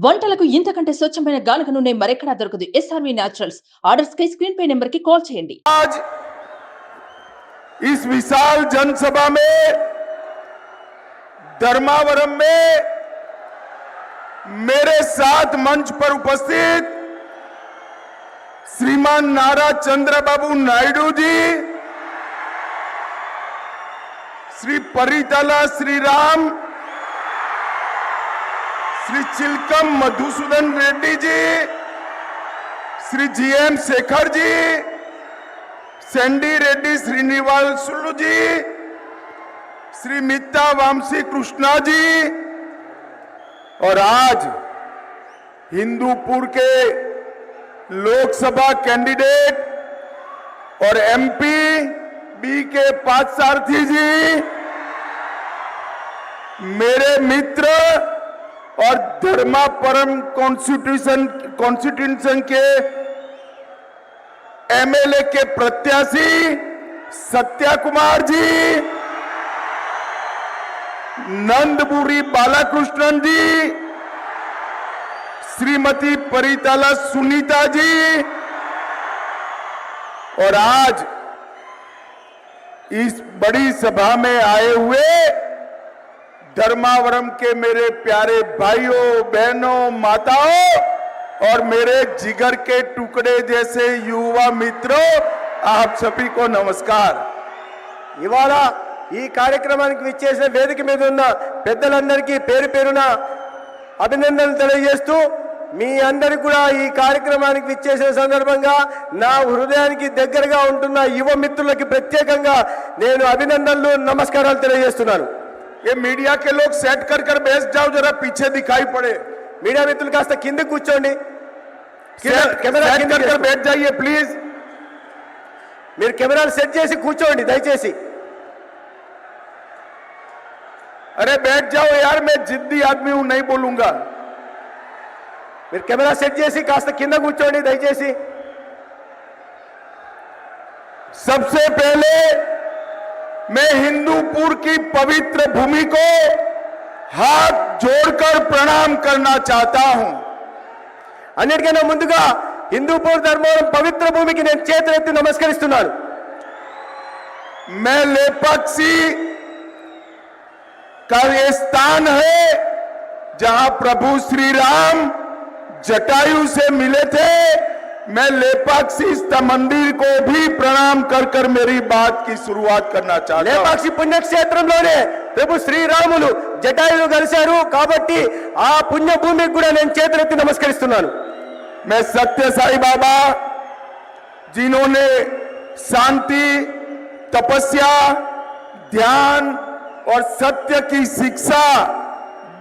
వంటలకు ఇంతకంటే స్వచ్ఛమైన గానుగ నూనె మరెక్కడా దొరకదు. SRV naturals. ఆర్డర్స్ కై స్క్రీన్ పై నెంబర్ కి కాల్ చేయండి. आज इस विशाल जनसभा में धर्मावरम में मेरे साथ मंच पर उपस्थित श्रीमान नारा चंद्रबाबू नायडू जी, श्री परिताला श्रीराम, श्री चिलकम मधुसूदन रेड्डी जी, श्री जीएम शेखर जी, सैंडी रेड्डी श्रीनिवासुलु जी, श्री मित्ता वामसी कृष्णा जी, और आज हिंदूपुर के लोकसभा कैंडिडेट और एमपी बी के पार्थसारथी जी, मेरे मित्र और धर्मापरम कॉन्स्टिट्यूशन के एमएलए के प्रत्याशी सत्या कुमार जी, नंदपुरी बालाकृष्णन जी, श्रीमती परिताला सुनीता जी, और आज इस बड़ी सभा में आए हुए धर्मावरम के मेरे प्यारे भाइयों बहनों माताओं और मेरे जिगर के टुकड़े जैसे युवा मित्रों, आप सभी को नमस्कार। ఇవాళ ఈ కార్యక్రమానికి విచ్చేసిన వేదిక మీద ఉన్న పెద్దలందరికీ పేరు పేరున అభినందనలు తెలియజేస్తూ మీ అందరికీ కూడా ఈ కార్యక్రమానికి విచ్చేసిన సందర్భంగా నా హృదయానికి దగ్గరగా ఉంటున్న యువ మిత్రులకి ప్రత్యేకంగా నేను అభినందనలు నమస్కారాలు తెలియజేస్తున్నాను। ये मीडिया के लोग सेट कर कर बैठ जाओ, जरा पीछे दिखाई पड़े। మీడియా మిత్రులు కాస్త కింద కూర్చోండి, కెమెరా సెట్ कर कर बैठ जाइए प्लीज। మీరు కెమెరాలు సెట్ చేసి కూర్చోండి దయచేసి। अरे बैठ जाओ यार, मैं जिद्दी आदमी हूं, नहीं बोलूंगा। మీరు కెమెరా సెట్ చేసి కాస్త కింద కూర్చోండి దయచేసి। सबसे पहले मैं हिंदूपुर की पवित्र भूमि को हाथ जोड़कर प्रणाम करना चाहता हूं। అన్నిటికన్నా ముందుగా హిందూపూర్ ధర్మవరం పవిత్ర భూమికి నేను చేతులెత్తి నమస్కరిస్తున్నాను। मैं लेपाक्षी का ये स्थान है जहां प्रभु श्री राम जटायु से मिले थे। मैं लेपाक्षी मंदिर को भी प्रणाम कर कर मेरी बात की शुरुआत करना चाहता हूं। లేపాక్షి పుణ్యక్షేత్రంలోనే ప్రభు శ్రీరాములు జటాయులు కలిశారు కాబట్టి ఆ పుణ్యభూమికి కూడా నేను చేతులెత్తి నమస్కరిస్తున్నాను। मैं सत्य साई बाबा, जिन्होंने शांति, तपस्या, ध्यान और सत्य की शिक्षा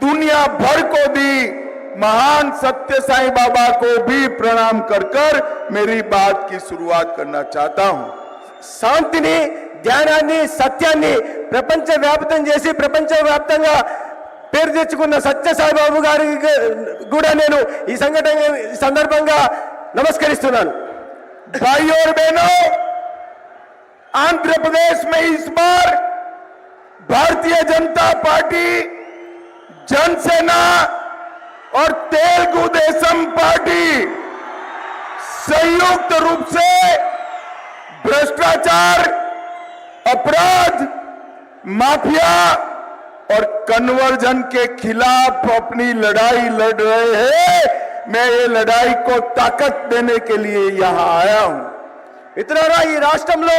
दुनिया भर को दी, महान सत्य साई बाबा को भी प्रणाम कर कर मेरी बात की शुरुआत करना चाहता हूं। శాంతిని ధ్యానాన్ని సత్యాన్ని ప్రపంచ వ్యాప్తం చేసి ప్రపంచవ్యాప్తంగా పేరు తెచ్చుకున్న సత్య సాయిబాబు గారికి కూడా నేను ఈ సందర్భంగా నమస్కరిస్తున్నాను। भाइयों और बहनों, आंध्र प्रदेश में इस बार भारतीय जनता पार्टी, जनसेना और तेलुगु देशम पार्टी संयुक्त रूप से भ्रष्टाचार, अपराध, माफिया और कन्वर्जन के खिलाफ अपनी लड़ाई लड़ रहे हैं। मैं ये लड़ाई को ताकत देने के लिए यहां आया हूं। మిత్రులారా, ఈ రాష్ట్రంలో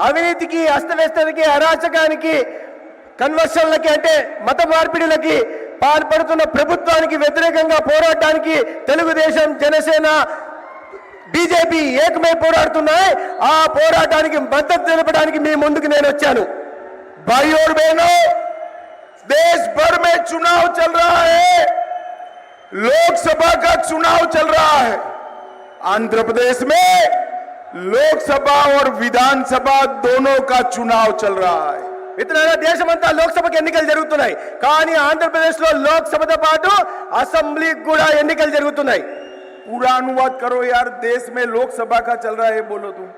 అవినీతికి, అస్తవ్యస్తకి, అరాచకానికి, కన్వర్షన్లకి అంటే మత మార్పిడిలకి పాల్పడుతున్న ప్రభుత్వానికి వ్యతిరేకంగా పోరాడటానికి తెలుగుదేశం, జనసేన, బీజేపీ ఏకమై పోరాడుతున్నాయి। ఆ పోరాటానికి మద్దతు తెలపడానికి మీ ముందుకు నేను వచ్చాను। भाइयों और बहनों, देश भर में चुनाव चल रहा है, लोकसभा का चुनाव चल रहा है। आंध्र प्रदेश में लोकसभा और विधानसभा दोनों का चुनाव चल रहा है। మిత్రులారా, దేశమంతా లోక్సభకు ఎన్నికలు జరుగుతున్నాయి, కానీ ఆంధ్రప్రదేశ్లో లోక్సభతో పాటు అసెంబ్లీకి కూడా ఎన్నికలు జరుగుతున్నాయి। पूरा अनुवाद करो यार, देश में लोकसभा का चल रहा है, बोलो तुम,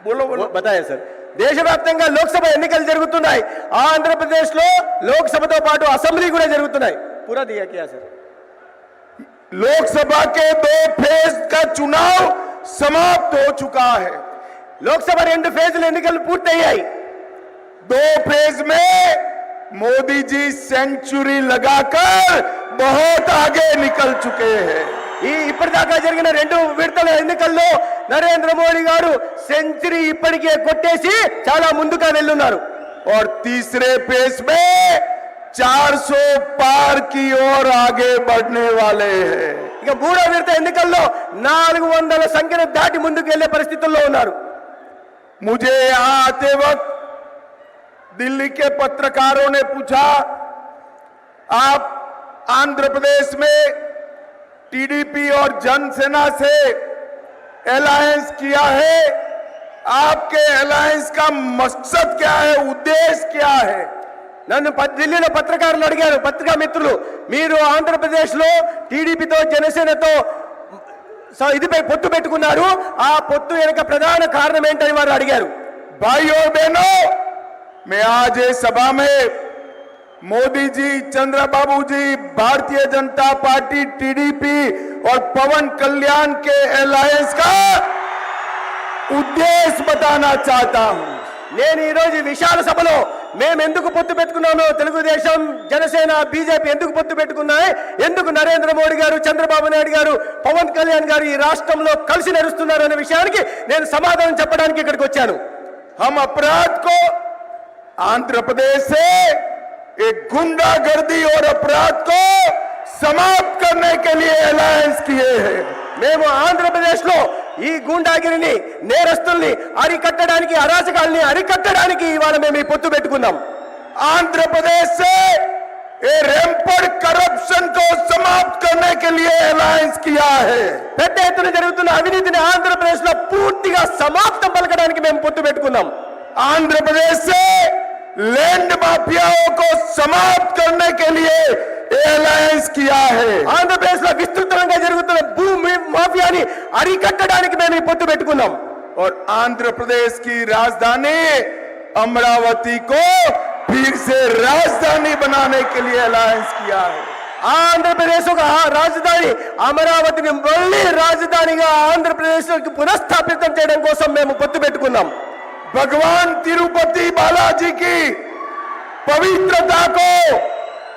बोलो बोलो। बताया सर, దేశవ్యాప్తంగా లోక్సభ ఎన్నికలు జరుగుతున్నాయి, ఆంధ్రప్రదేశ్లో లోక్సభతో పాటు అసెంబ్లీ కూడా జరుగుతున్నాయి। పూరా దియా కియా సర్। लोकसभा के 2 फेज का चुनाव समाप्त हो चुका है। లోక్సభ 2 ఫేజుల ఎన్నికలు పూర్తయ్యాయి। 2 फेज में मोदी जी सेंचुरी लगाकर बहुत आगे निकल चुके हैं। ఈ ఇప్పటిదాకా జరిగిన 2 విడతల ఎన్నికల్లో నరేంద్ర మోడీ గారు సెంచరీ ఇప్పటికే కొట్టేసి చాలా ముందుగా వెళ్ళున్నారు। और तीसरे फेज में 400 पार की ओर आगे बढ़ने वाले हैं। ఇక 3వ విడత ఎన్నికల్లో 400 సంఖ్యను దాటి ముందుకు వెళ్లే పరిస్థితుల్లో ఉన్నారు। मुझे यहां आते वक्त दिल्ली के पत्रकारों ने पूछा, आप आंध्र प्रदेश में टीडीपी और जनसेना से अलायंस किया है, आपके अलायंस का मकसद क्या है, उद्देश्य क्या है? నన్ను ఢిల్లీలో పత్రికారులు అడిగారు, పత్రికా మిత్రులు, మీరు ఆంధ్రప్రదేశ్లో టీడీపీతో జనసేనతో ఇదిపై పొత్తు పెట్టుకున్నారు, ఆ పొత్తు వెనుక ప్రధాన కారణం ఏంటని వారు అడిగారు। भाई और बहनों, मैं आज ये सभा में मोदी जी, चंद्रबाबू जी, भारतीय जनता पार्टी, टीडीपी और पवन कल्याण के अलायंस का उद्देश्य बताना चाहता हूं। నేను ఈ రోజు విశాల సభలో మేము ఎందుకు పొత్తు పెట్టుకున్నామో, తెలుగుదేశం, జనసేన, బీజేపీ ఎందుకు పొత్తు పెట్టుకున్నాయి, ఎందుకు నరేంద్ర మోడీ గారు, చంద్రబాబు నాయుడు గారు, పవన్ కళ్యాణ్ గారు ఈ రాష్ట్రంలో కలిసి నడుస్తున్నారు అనే విషయానికి నేను సమాధానం చెప్పడానికి ఇక్కడికి వచ్చాను। हम अपराध को आंध्र प्रदेश से एक गुंडागर्दी और अपराध को समाप्त करने के लिए अलायंस किए हैं। మేము ఆంధ్రప్రదేశ్లో ఈ గూండాగిరిని, నేరస్తుల్ని అరికట్టడానికి, అరాచకాల్ని అరికట్టడానికి ఇవాళ మేము ఈ పొత్తు పెట్టుకున్నాం। आंध्र प्रदेश से ये रैंपड करप्शन को समाप्त करने के लिए अलायंस किया है। పెద్ద ఎత్తున జరుగుతున్న అవినీతిని ఆంధ్రప్రదేశ్లో పూర్తిగా సమాప్తం పలకడానికి మేము పొత్తు పెట్టుకున్నాం। आंध्र प्रदेश से लैंड माफियाओं को समाप्त करने के लिए अलायंस किया है। ఆంధ్రప్రదేశ్లో విస్తృతంగా జరుగుతున్న భూమి మాఫియాని అరికట్టడానికి మేము ఈ పొత్తు పెట్టుకున్నాం। और आंध्र प्रदेश की राजधानी अमरावती को फिर से राजधानी बनाने के लिए अलायंस किया है। ఆంధ్రప్రదేశ్ ఒక రాజధాని అమరావతిని మళ్ళీ రాజధానిగా ఆంధ్రప్రదేశ్కి పునఃస్థాపితం చేయడం కోసం మేము పొత్తు పెట్టుకున్నాం। भगवान तिरुपति बालाजी की पवित्रता को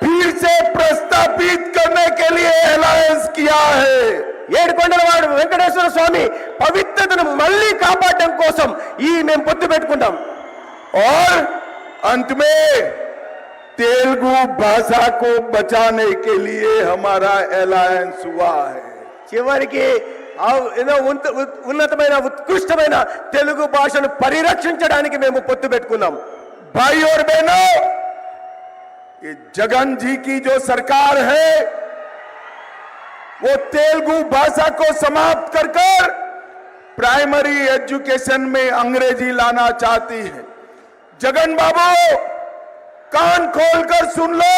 फिर से प्रस्तापित करने के लिए अलायंस किया है। ఏడుకొండలవాడు వెంకటేశ్వర స్వామి పవిత్రతను మళ్ళీ కాపాడడం కోసం ఈ మేము పొత్తు పెట్టుకున్నాం। और अंत में तेलुगु भाषा को बचाने के लिए हमारा अलायंस हुआ है। చివరికి ఏదో ఉన్నతమైన ఉత్కృష్టమైన తెలుగు భాషను పరిరక్షించడానికి మేము పొత్తు పెట్టుకున్నాం। भाई और बहनों, ये जगन जी की जो सरकार है वो तेलुगु भाषा को समाप्त कर प्राइमरी एजुकेशन में अंग्रेजी लाना चाहती है। जगन बाबू, कान खोलकर सुन लो,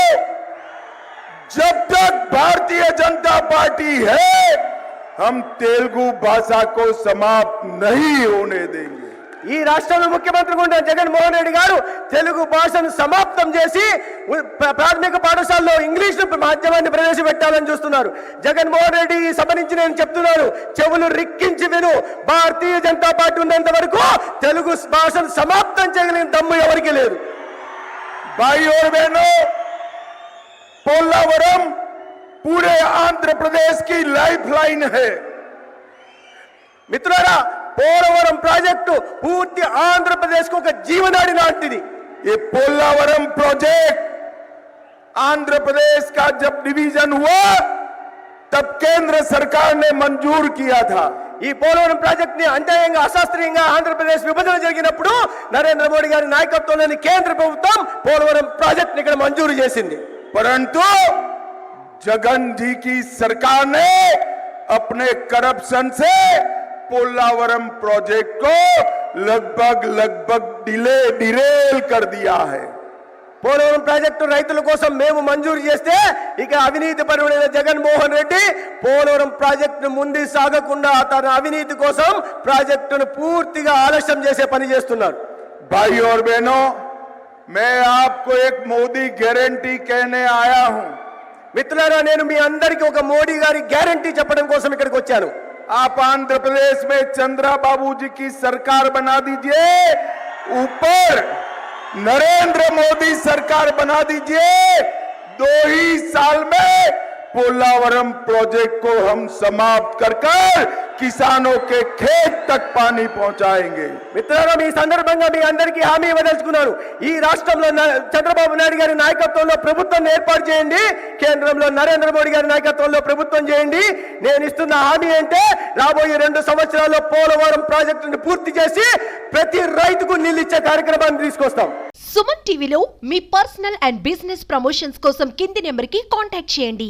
जब तक भारतीय जनता पार्टी है हम तेलुगु भाषा को समाप्त नहीं होने देंगे। ఈ రాష్ట్రంలో ముఖ్యమంత్రిగా ఉన్న జగన్మోహన్ రెడ్డి గారు తెలుగు భాషను సమాప్తం చేసి ప్రాథమిక పాఠశాలలో ఇంగ్లీష్ మాధ్యమాన్ని ప్రవేశపెట్టాలని చూస్తున్నారు। జగన్మోహన్ రెడ్డి ఈ సభ నుంచి నేను చెప్తున్నాను, చెవులు రిక్కించి విను, భారతీయ జనతా పార్టీ ఉన్నంత వరకు తెలుగు భాషను సమాప్తం చేయగలిగిన దమ్ము ఎవరికి లేదు। भाई और बहनों, पोलावरम पूरे आंध्र प्रदेश की लाइफलाइन है। మిత్రులారా, పోలవరం ప్రాజెక్టు పూర్తి ఆంధ్రప్రదేశ్ కు ఒక జీవనాడి లాంటిది। ये पोलावरम प्रोजेक्ट आंध्र प्रदेश का जब डिवीजन हुआ तब केंद्र सरकार ने मंजूर किया था। ఈ పోలవరం ప్రాజెక్ట్ ని అన్యాయంగా, అశాస్త్రీయంగా ఆంధ్రప్రదేశ్ విభజన జరిగినప్పుడు నరేంద్ర మోడీ గారి నాయకత్వంలోని కేంద్ర ప్రభుత్వం పోలవరం ప్రాజెక్ట్ ని ఇక్కడ మంజూరు చేసింది। परंतु जगन जी की सरकार ने अपने करप्शन से पोलावरम प्रोजेक्ट को लगभग डिरेल कर दिया है। పోలవరం ప్రాజెక్టు రైతుల కోసం మేము మంజూరు చేస్తే ఇక అవినీతి పరుడైన జగన్మోహన్ రెడ్డి పోలవరం ప్రాజెక్టును ముందుకు సాగకుండా తన అవినీతి కోసం ప్రాజెక్టును పూర్తిగా ఆలస్యం చేసే పని చేస్తున్నారు। भाई और बहनों, मैं आपको एक मोदी गारंटी कहने आया हूं। మిత్రులారా, నేను మీ అందరికీ ఒక మోడీ గారి గ్యారంటీ చెప్పడం కోసం ఇక్కడికి వచ్చాను. आप आंध्र प्रदेश में चंद्रा बाबू जी की सरकार बना दीजिए, ऊपर नरेंद्र मोदी सरकार बना दीजिए. 2 ही साल में पोलावरम प्रोजेक्ट को हम समाप्त कर किसानों के खेत तक पानी पहुंचाएंगे. మిత్రులారా, ఈ సందర్భంగా మీ అందరికీ హామీ ఇవ్వదలుచుకున్నాను. ఈ రాష్ట్రంలో చంద్రబాబు నాయుడు గారి నాయకత్వంలో ప్రభుత్వం ఏర్పాటు చేయండి, కేంద్రంలో నరేంద్ర మోడీ గారి నాయకత్వంలో ప్రభుత్వం చేయండి. నేను ఇస్తున్న హామీ అంటే రాబోయే 2 సంవత్సరాల్లో పోలవరం ప్రాజెక్టును పూర్తి చేసి ప్రతి రైతుకు నీళ్ళు ఇచ్చే కార్యక్రమాన్ని తీసుకొస్తాం. సుమన్ టీవీలో మీ పర్సనల్ అండ్ బిజినెస్ ప్రమోషన్స్ కోసం కింది నెంబర్కి కాంటాక్ట్ చేయండి.